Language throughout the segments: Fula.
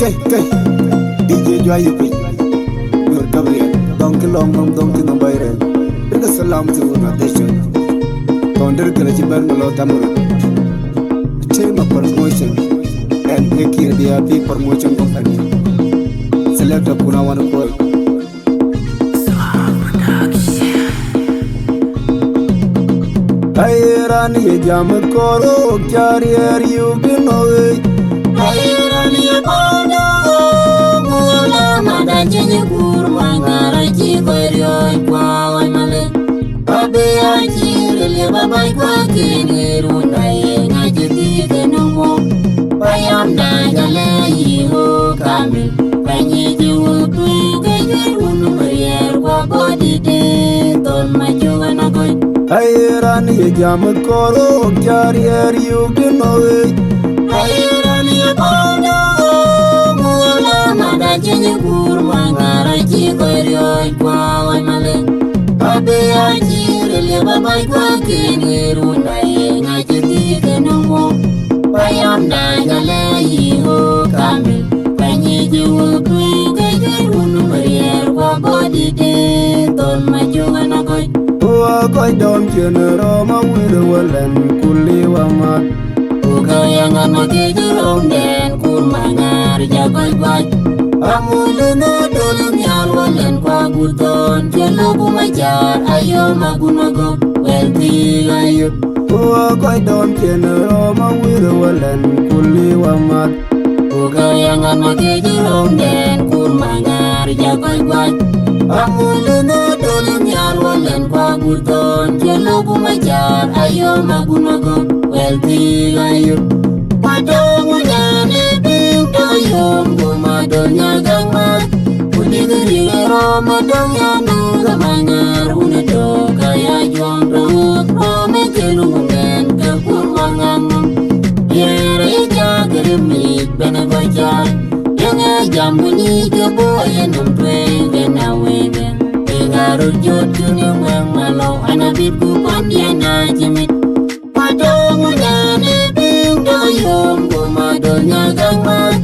Kay DJ Joy Pi Nur Gabriel Donki long nom donki no bayre Birga salam tu na desho Tonder kala ci bar malo tamur Tema promotion and ekir dia pi promotion company Select puna wan ko Ayran ye jam koro kyari yu binoy Ayran ye bono mula madajeni kurwa ngara chi koyo kwa male abe ajire le baba kwa kiniru nae ngajiti kenomo bayam na gale yiho kamil panyi jiwu tu kejirunu marier kwa bodide ton majuwa na koy Ayran ye jam koro kyari yu binoy Ayran ye bono mula madajeni kurwa ngara chi koyo kwa male abe ajire le baba kwa kiniru nae ngajiti kenomo bayam na gale yiho kamil panyi jiwu tu kejirunu marier kwa bodide ton majuwa na koy Wa koy dom jenero ma wir walen kulli wa mat Ugayangan magigilong den kurmangar jagoy gwaj Amulino dolong yalwalen kwa guton Jelo bumajar ayo magunago welti ayut Wa koy dom jenero ma wir walen kulli wa mat Ugayangan magigilong den kurmangar jagoy gwaj Amulino dolong yalwalen kwa guton Jelo bumajar ayo magunago welti ayut Padongo nyane pinto yom gumadonya gangmat Udigiri romadongya nuga mangar Unedo kaya juang ruk rome kelungen kekurwangang Yere ija geremik bena bajar Yang jambuni keboya numpwe bena weben Pengaruh jodun yang malau anabit kupandiana jemit Padongo nyane pinto yom gumadonya gangmat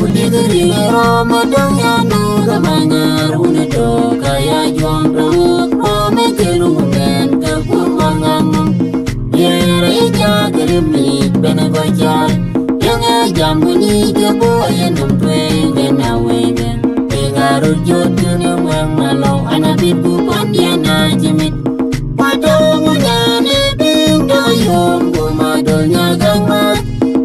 Udigiri romadongya nuga mangar Unedo kaya juang ruk rome kelungen kekurwangang Yere ija geremik bena bajar Yang jambuni keboya numpwe bena weben Pengaruh jodun yang malau anabit kupandiana jemit Padongo nyane pinto yom gumadonya gangmat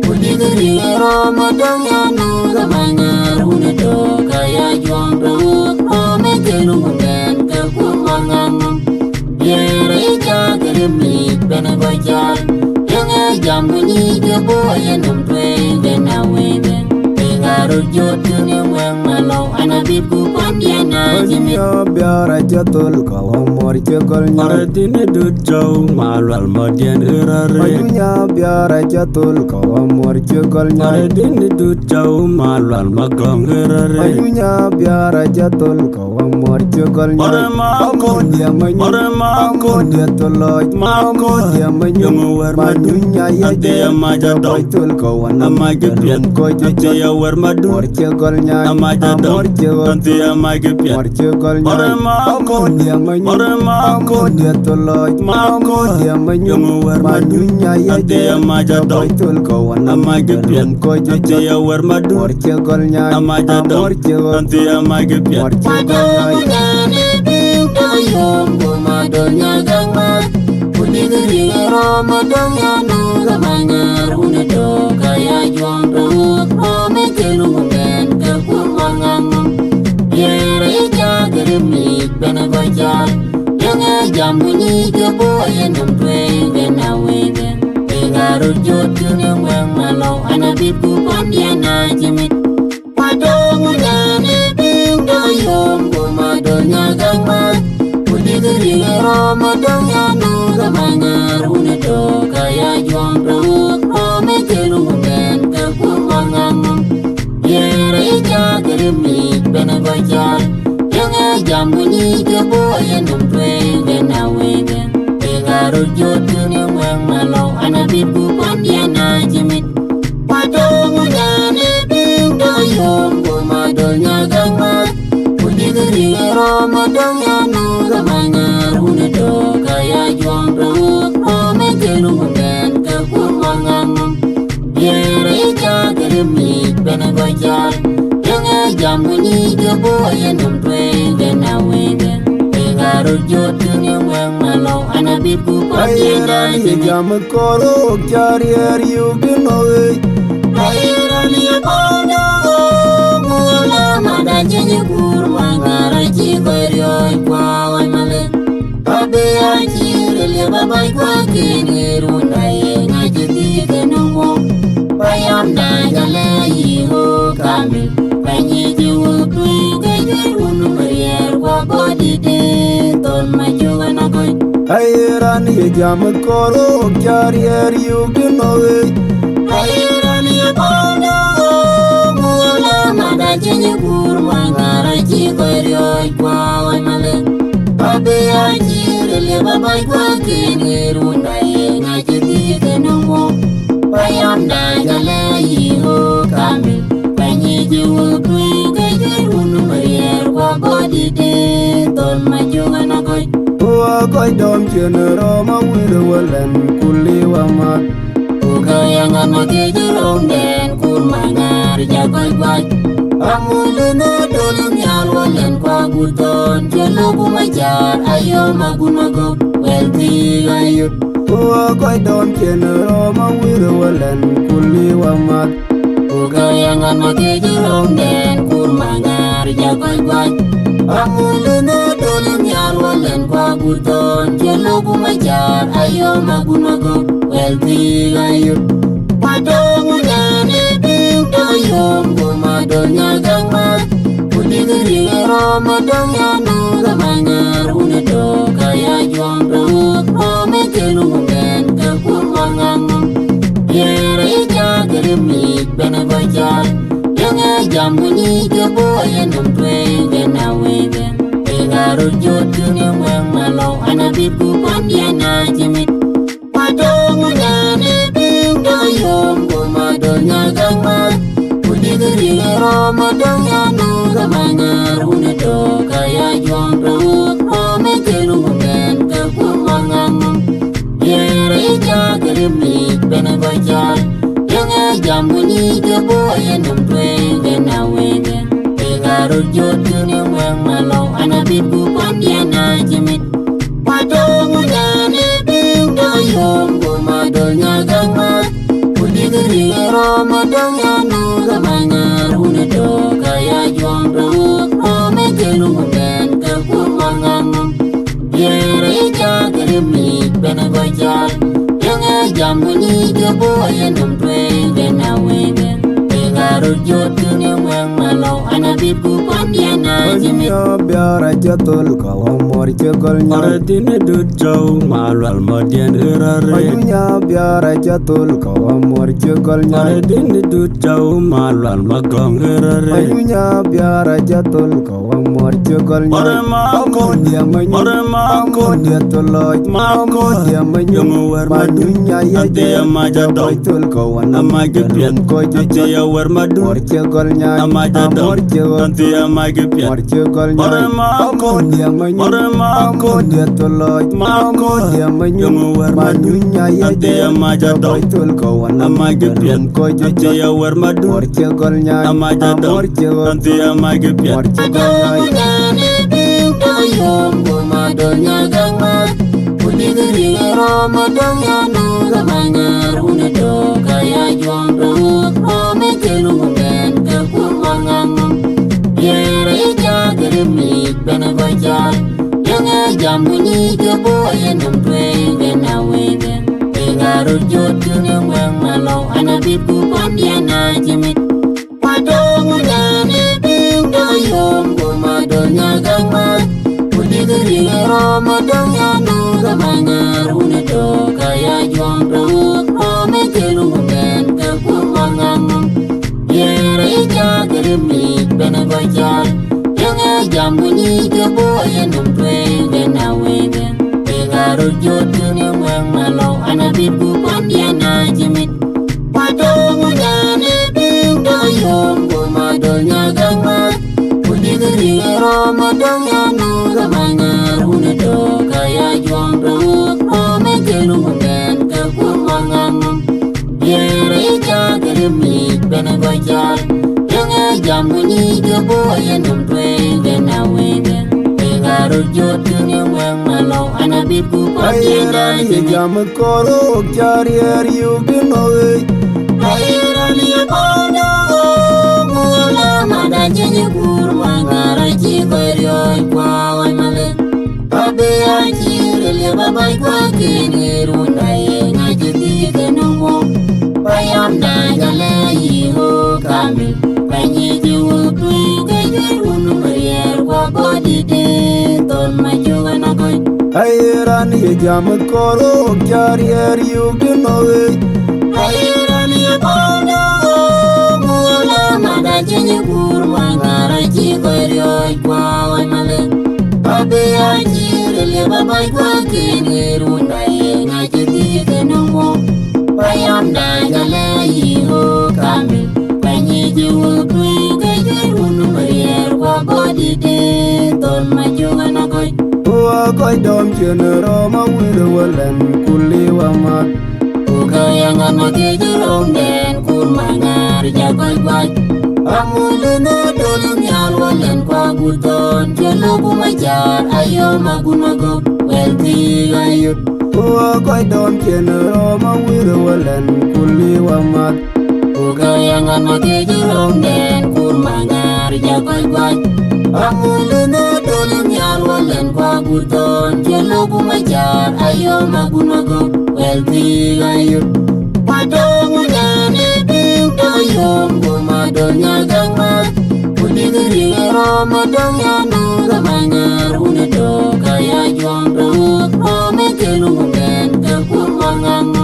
Udigiri romadongya nuga mangar Unedo kaya juang ruk rome kelungen kekurwangang Yere ija geremik bena bajar Yang jambuni keboya numpwe bena weben Pengaruh jodun yang malau anabit kupandiana jemit Yo biara jatul kawamor cekol Maradine du jauh malwal madian erare Majunya biara jatul kawamor cekol Maradine du jauh malwal magong erare Majunya biara jatul kawamor cekol Ore mako dia dia toloj dia Yungu Majunya ya Ante amaja dong tul kawan Amaja pian Ante ya warmadu mor cekol nya Amaja dong Ante amaja pian mor cekol nya Ore mako dia toloj dia Yungu Majunya ya Ante amaja dong tul kawan Amaja pian Ante ya warmadu mor cekol nya Amaja dong Ante amaja pian Padongo nyane pinto yom gumadonya gangmat Udigiri romadongya nuga mangar Unedo kaya juang ruk rome kelungen kekurwangang Yere ija geremik bena bajar Yang jambuni keboya numpwe bena weben Pengaruh jodun yang malau anabit kupandiana jemit Padongo nyane pinto yom gumadonya gangmat Udigiri romadongya nuga mangar Unedo kaya juang ruk rome kelungen kekurwangang Yere ija geremik bena bajar Yang jambuni keboya numpwe bena weben Pengaruh jodun yang malau anabit kupandiana jemit Padongo nyane pinto yom boy and I'm praying and I wait. Garo jotu ni wang malo anabit ku Ayran ye jam koro chari you binoe. Ayran ye bono mula mada jenye kurma ngara chikorio kwa male. Abe achi le baba kwa kini runda ye ngajiti kenongo. Bayam na jale yiho kami banyi jiwu tu keju unu marier kwa body de ton majuga na koi. Ayran ye jam koro chari you binoe. Ayran ye bono mula mada jenye kurma ngara chikorio kwa male. Abe achi le baba kwa kini runda ye ngajiti kenongo. Bayam na jale yiho kami banyi jiwu tu keju unu marier kwa body de ton majuga na koi. Ua koi dom chenero ma wiru walen kuli wa mat. Kayangan makijurong den kurmangar jagoy gwaj. Amulina dolong yalwalen kwa guton jelo kumajar ayo magunago welti ayut. Ua koi dom chenero ma wiru walen kuli wa mat. Kayangan makijurong den kurmangar jagoy gwaj. Amulina dolong yalwalen kwa guton jelo kumajar ayo magunago welti ayut. Padong ngane pinto yom gumadonya gangmat. Kudigiri romadong yanu gamangar unedo kaya juang ruk rome kelungen ke kurmangang. Yere ija gerimik bena bajar. Yang jam bunyi ke boyen umpwe gena wegen. Pengaruh jodun yang malau anabit kupandiana jemit. Padong ngane pinto yom gumadonya gangmat. Kudigiri romadong yanu gamangar unedo kaya juang ruk rome kelungen ke kurmangang. Yere ija gerimik bena bajar. Yang jam bunyi ke boyen umpwe gena wegen. Pengaruh jodun yang malau anabit kupandiana jemit. Padong ngane pinto yom gumadonya gangmat. Kudigiri romadong yanu gamangar unedo kaya juang ruk rome kelungen ke kurmangang. Yere ija gerimik bena bajar. Yang jam bunyi ke boyen umpwe gena wegen. Pengaruh jodun yang malau anabit kupandiana jemit. Nya biara jatul kawa mor cegol nya. Aradine dut jauh malwal madian erare. Ayunya biara jatul kawa mor cegol nya. Aradine dut jauh malwal magong erare. Ayunya biara jatul kawa mor cegol nya. Ore mako dia menyu. ore mako Dia toloj. mako Dia menyu. yang war madu Madunya ya ate ya majadong tul kawa amage pian ko ate ya war madu mor cegol nya. amajadong Mor cegol. ate ya mage pian Mor cegol nya. ore mako Dia menyu. ore mako Dia toloj. mako Dia menyu. yang war madu Madunya ya ate ya majadong tul kawa amage pian ko ate ya war madu mor cegol nya. amajadong Mor cegol. ate ya mage pian Mor cegol nya. Ngane pinto yom gumadonya gangmat. Kudigiri romadong yanu gamangar unedo kaya juang ruk rome kelungen ke kurmangang. Yere ija gerimik bena bajar. Yang jam bunyi ke boyen umpwe gena wegen. Pengaruh jodun yang malau anabit kupandiana jemit. Padong ngane pinto yom gumadonya gangmat. Kudigiri romadong yanu gamangar unedo kaya juang ruk rome kelungen ke kurmangang. Yere ija gerimik bena bajar. Yang jam bunyi ke boyen umpwe gena wegen. Pengaruh jodun yang malau anabit kupandiana jemit. Padong ngane pinto yom gumadonya gangmat. Kudigiri romadong yanu gamangar unedo kaya juang ruk rome kelungen ke kurmangang. Yere ija gerimik bena bajar. Yang jamuni ke boye num twenge na wenge Egaro jotune weng malo anabit ku Ayera ni padiena jam koro kyari yu binoe Ayera ni bono mula mada jenye kurma ngara chikorio kwa wamale Abe achire le babai kwa kiniru na yenga jiti kenungo Bayam na jale yiho kamil Kanyi jiwu tui kajir unu marier kwa bodi de Ton majuwa na koi Ayera ni jam koro kyari yu binoe Ayera ni bono mula mada jenye kurma ngara chikorio kwa wamale Abe achire le babai kwa kiniru na yenga jiti kenungo Bayam na jale yiho kamil Kanyi jiwu tui kajir unu marier kwa bodi de Ton majuwa na koi Wa koi dom chene roma wile walen kuli wa mat Ukayangan makijurong den kurmangar jagoy kwaj Amulina dolong yalwalen kwa guton Jelo kumajar ayo magunagop Welti ayut Wa koi dom chene roma wile walen kuli wa mat Ukayangan makijurong den kurmangar jagoy kwaj Amulina dolong yalwalen kwa guton Jelo kumajar ayo magunagop Welti ayut Padong udane pinto yung gumadonya gangmat Kudigiri romadong yanu gamangar Unato kaya juang rahuk rome kelungen kekurmangang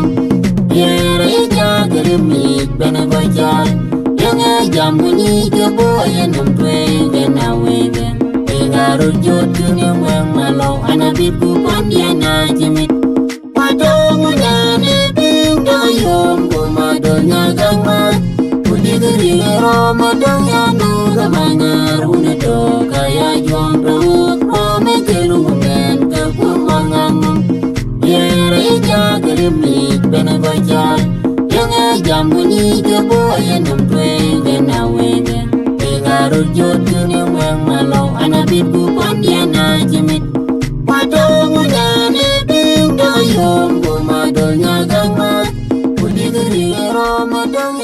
Yere ija gerimik benagojar Yang jam bunyi keboyan nemtwe genawegen Egarut jotune weng malau anabib kupandiana jimit Padong udane pinto yung gumadonya gangmat Kudigiri romadong yanu gamangar Unato kaya juang rahuk rome kelungen kekurmangang Yere ija gerimik benagojar Yang jam bunyi keboyan nemtwe genawegen Egarut jotune weng malau anabib kupandiana jimit Padong udane pinto yung gumadonya gangmat Kudigiri romadong